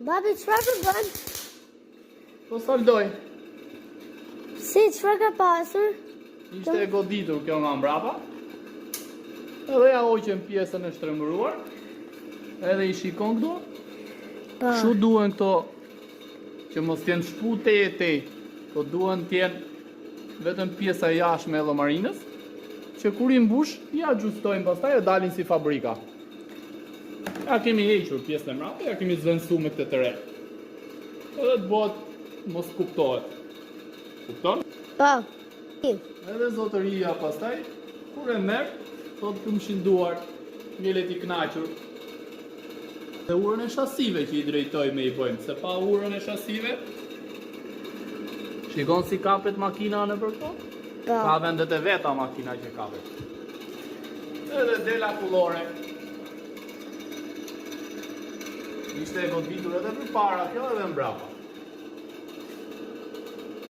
Babi, çfarë të bën? Po saldoj. Si, çfarë ka pasur? Ishte e goditur kjo nga mbrapa. Edhe ja hoqën pjesën e shtrembëruar. Edhe i shikon këtu. Po. Shu duhen këto që mos t'jenë shpute e tej. Po duhen t'jenë vetëm pjesa jashtme e llomarinës, që kur i mbush, ja gjustojnë pastaj e dalin si fabrika. Ja kemi hequr pjesën e mbrapa, ja kemi zvendësuar me këtë të re. Edhe të bëhet mos kuptohet. Kupton? Po. Edhe zotëria pastaj, kur e merr, thot këmshin duar, njelet i knaqur. Dhe urën e shasive që i drejtoj me i bëjmë, se pa urën e shasive, shikon si kapet makina në për këto? Po. Ka vendet e veta makina që kapet. Edhe dela kullore. Ishte e goditur edhe për para kjo edhe mbrapa.